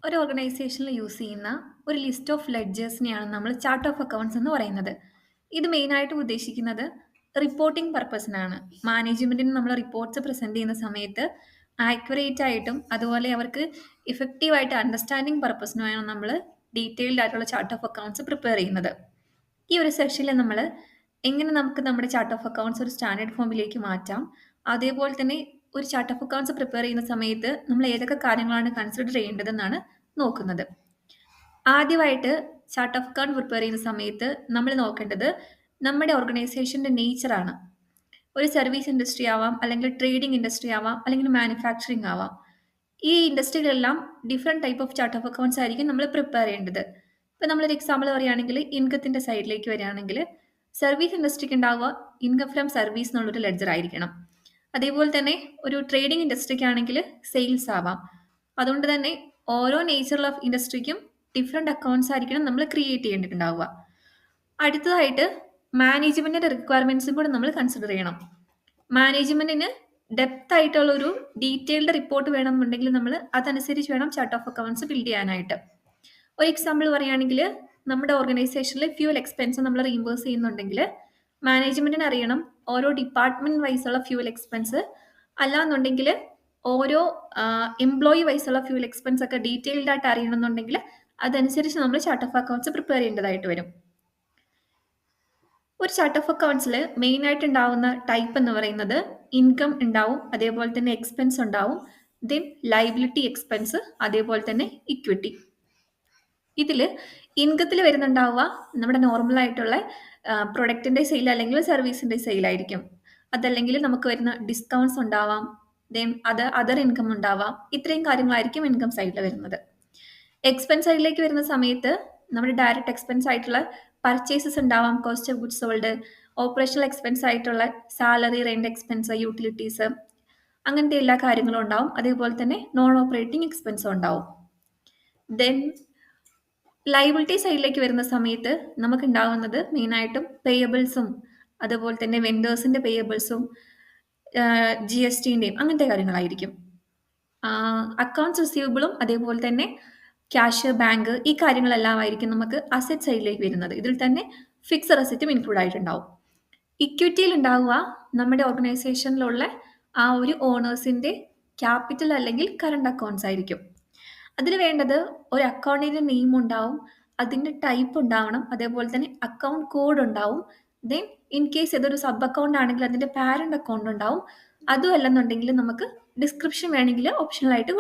ഒരു ഓർഗനൈസേഷനിൽ യൂസ് ചെയ്യുന്ന ഒരു ലിസ്റ്റ് ഓഫ് ലെഡ്ജേഴ്സിനെയാണ് നമ്മൾ ചാർട്ട് ഓഫ് അക്കൗണ്ട്സ് എന്ന് പറയുന്നത്. ഇത് മെയിനായിട്ട് ഉദ്ദേശിക്കുന്നത് റിപ്പോർട്ടിംഗ് പർപ്പസിനാണ്. മാനേജ്മെന്റിന് നമ്മൾ റിപ്പോർട്ട്സ് പ്രസന്റ് ചെയ്യുന്ന സമയത്ത് ആക്യുറേറ്റ് ആയിട്ടും അതുപോലെ അവർക്ക് ഇഫക്റ്റീവായിട്ട് അണ്ടർസ്റ്റാൻഡിങ് പർപ്പസിനുമാണ് നമ്മൾ ഡീറ്റെയിൽഡ് ആയിട്ടുള്ള ചാർട്ട് ഓഫ് അക്കൗണ്ട്സ് പ്രിപ്പയർ ചെയ്യുന്നത്. ഈ ഒരു സെഷനിൽ നമ്മൾ എങ്ങനെ നമുക്ക് നമ്മുടെ ചാർട്ട് ഓഫ് അക്കൗണ്ട്സ് ഒരു സ്റ്റാൻഡേർഡ് ഫോമിലേക്ക് മാറ്റാം, അതേപോലെ തന്നെ ഒരു ചാർട്ട് ഓഫ് അക്കൗണ്ട്സ് പ്രിപ്പയർ ചെയ്യുന്ന സമയത്ത് നമ്മൾ ഏതൊക്കെ കാര്യങ്ങളാണ് കൺസിഡർ ചെയ്യേണ്ടതെന്നാണ് നോക്കുന്നത്. ആദ്യമായിട്ട് ചാർട്ട് ഓഫ് അക്കൗണ്ട് പ്രിപ്പയർ ചെയ്യുന്ന സമയത്ത് നമ്മൾ നോക്കേണ്ടത് നമ്മുടെ ഓർഗനൈസേഷൻ്റെ നേച്ചറാണ്. ഒരു സർവീസ് ഇൻഡസ്ട്രി ആവാം, അല്ലെങ്കിൽ ട്രേഡിംഗ് ഇൻഡസ്ട്രി ആവാം, അല്ലെങ്കിൽ മാനുഫാക്ചറിങ് ആവാം. ഈ ഇൻഡസ്ട്രിയിലെല്ലാം different type of chart of accounts ആയിരിക്കും നമ്മൾ പ്രിപ്പയർ ചെയ്യേണ്ടത്. ഇപ്പോൾ നമ്മളൊരു എക്സാമ്പിൾ പറയുകയാണെങ്കിൽ ഇൻകത്തിൻ്റെ സൈഡിലേക്ക് വരികയാണെങ്കിൽ സർവീസ് ഇൻഡസ്ട്രിക്ക് ഉണ്ടാവുക ഇൻകം ഫ്രം സർവീസ് എന്നുള്ളൊരു ലെഡ്ജർ ആയിരിക്കണം. അതേപോലെ തന്നെ ഒരു ട്രേഡിംഗ് ഇൻഡസ്ട്രിക്ക് ആണെങ്കിൽ സെയിൽസ് ആവാം. അതുകൊണ്ട് തന്നെ ഓരോ നേച്ചർ ഓഫ് ഇൻഡസ്ട്രിക്കും ഡിഫറെൻറ്റ് അക്കൗണ്ട്സ് ആയിരിക്കണം നമ്മൾ ക്രിയേറ്റ് ചെയ്യേണ്ടിട്ടുണ്ടാവുക. അടുത്തതായിട്ട് മാനേജ്മെൻറ്റിൻ്റെ റിക്വയർമെൻറ്റ്സും കൂടെ നമ്മൾ കൺസിഡർ ചെയ്യണം. മാനേജ്മെൻറ്റിന് ഡെപ്ത് ആയിട്ടുള്ള ഒരു ഡീറ്റെയിൽഡ് റിപ്പോർട്ട് വേണമെന്നുണ്ടെങ്കിൽ നമ്മൾ അതനുസരിച്ച് വേണം ചാർട്ട് ഓഫ് അക്കൗണ്ട്സ് ബിൽഡ് ചെയ്യാനായിട്ട്. ഒരു എക്സാമ്പിൾ പറയുകയാണെങ്കിൽ നമ്മുടെ ഓർഗനൈസേഷനിൽ ഫ്യൂൽ എക്സ്പെൻസ് നമ്മൾ റീഇംബേഴ്സ് ചെയ്യുന്നുണ്ടെങ്കിൽ മാനേജ്മെൻറ്റിന് അറിയണം ഓരോ ഡിപ്പാർട്ട്മെൻറ്റ് വൈസുള്ള ഫ്യൂൽ എക്സ്പെൻസ്, അല്ലാന്നുണ്ടെങ്കിൽ ഓരോ എംപ്ലോയി വൈസുള്ള ഫ്യൂൽ എക്സ്പെൻസ് ഒക്കെ ഡീറ്റെയിൽഡ് ആയിട്ട് അറിയണമെന്നുണ്ടെങ്കിൽ അതനുസരിച്ച് നമ്മൾ ചാർട്ട് ഓഫ് അക്കൗണ്ട്സ് പ്രിപ്പയർ ചെയ്യേണ്ടതായിട്ട് വരും. ഒരു ചാർട്ട് ഓഫ് അക്കൗണ്ട്സിൽ മെയിനായിട്ട് ഉണ്ടാവുന്ന ടൈപ്പ് എന്ന് പറയുന്നത് ഇൻകം ഉണ്ടാവും, അതേപോലെ തന്നെ എക്സ്പെൻസ് ഉണ്ടാവും, ദെൻ ലയബിലിറ്റി എക്സ്പെൻസ്, അതേപോലെ തന്നെ ഇക്വിറ്റി. ഇതിൽ ഇൻകത്തിൽ വരുന്നുണ്ടാവുക നമ്മുടെ നോർമലായിട്ടുള്ള പ്രൊഡക്റ്റിൻ്റെ സെയിൽ അല്ലെങ്കിൽ സർവീസിൻ്റെ സെയിലായിരിക്കും. അതല്ലെങ്കിൽ നമുക്ക് വരുന്ന ഡിസ്കൗണ്ട്സ് ഉണ്ടാവാം, ദെൻ അതർ ഇൻകം ഉണ്ടാവാം. ഇത്രയും കാര്യങ്ങളായിരിക്കും ഇൻകം സൈഡിൽ വരുന്നത്. എക്സ്പെൻസ് സൈഡിലേക്ക് വരുന്ന സമയത്ത് നമ്മുടെ ഡയറക്റ്റ് എക്സ്പെൻസ് ആയിട്ടുള്ള പർച്ചേസസ് ഉണ്ടാവാം, cost of goods sold, operational expense ആയിട്ടുള്ള സാലറി, റെന്റ് എക്സ്പെൻസ്, യൂട്ടിലിറ്റീസ്, അങ്ങനത്തെ എല്ലാ കാര്യങ്ങളും ഉണ്ടാവും. അതേപോലെ തന്നെ നോൺ ഓപ്പറേറ്റിംഗ് എക്സ്പെൻസും ഉണ്ടാവും. ദെൻ ലയബിലിറ്റി സൈഡിലേക്ക് വരുന്ന സമയത്ത് നമുക്ക് ഉണ്ടാവുന്നത് മെയിനായിട്ടും പേയബിൾസും അതുപോലെ തന്നെ വെൻഡേഴ്സിൻ്റെ പേയബിൾസും GSTൻ്റെയും അങ്ങനത്തെ കാര്യങ്ങളായിരിക്കും. അക്കൗണ്ട്സ് റിസീവബിളും അതേപോലെ തന്നെ ക്യാഷ്, ബാങ്ക്, ഈ കാര്യങ്ങളെല്ലാം ആയിരിക്കും നമുക്ക് അസറ്റ് സൈഡിലേക്ക് വരുന്നത്. ഇതിൽ തന്നെ ഫിക്സഡ് അസറ്റും ഇൻക്ലൂഡ് ആയിട്ടുണ്ടാവും. ഇക്വിറ്റിയിൽ ഉണ്ടാവുക നമ്മുടെ ഓർഗനൈസേഷനിലുള്ള ആ ഒരു ഓണേഴ്സിൻ്റെ ക്യാപിറ്റൽ അല്ലെങ്കിൽ കറണ്ട് അക്കൗണ്ട്സ് ആയിരിക്കും. അതിൽ വേണ്ടത് ഒരു അക്കൗണ്ടിൻ്റെ നെയിം ഉണ്ടാവും, അതിൻ്റെ ടൈപ്പ് ഉണ്ടാവണം, അതേപോലെ തന്നെ അക്കൗണ്ട് കോഡ് ഉണ്ടാവും. ദെൻ ഇൻ കേസ് ഇതൊരു സബ് അക്കൗണ്ട് ആണെങ്കിൽ അതിൻ്റെ പാരന്റ് അക്കൗണ്ട് ഉണ്ടാവും. അതും അല്ലെന്നുണ്ടെങ്കിൽ നമുക്ക് ഡിസ്ക്രിപ്ഷൻ വേണമെങ്കിൽ ഓപ്ഷണലായിട്ട് കൊടുക്കാം.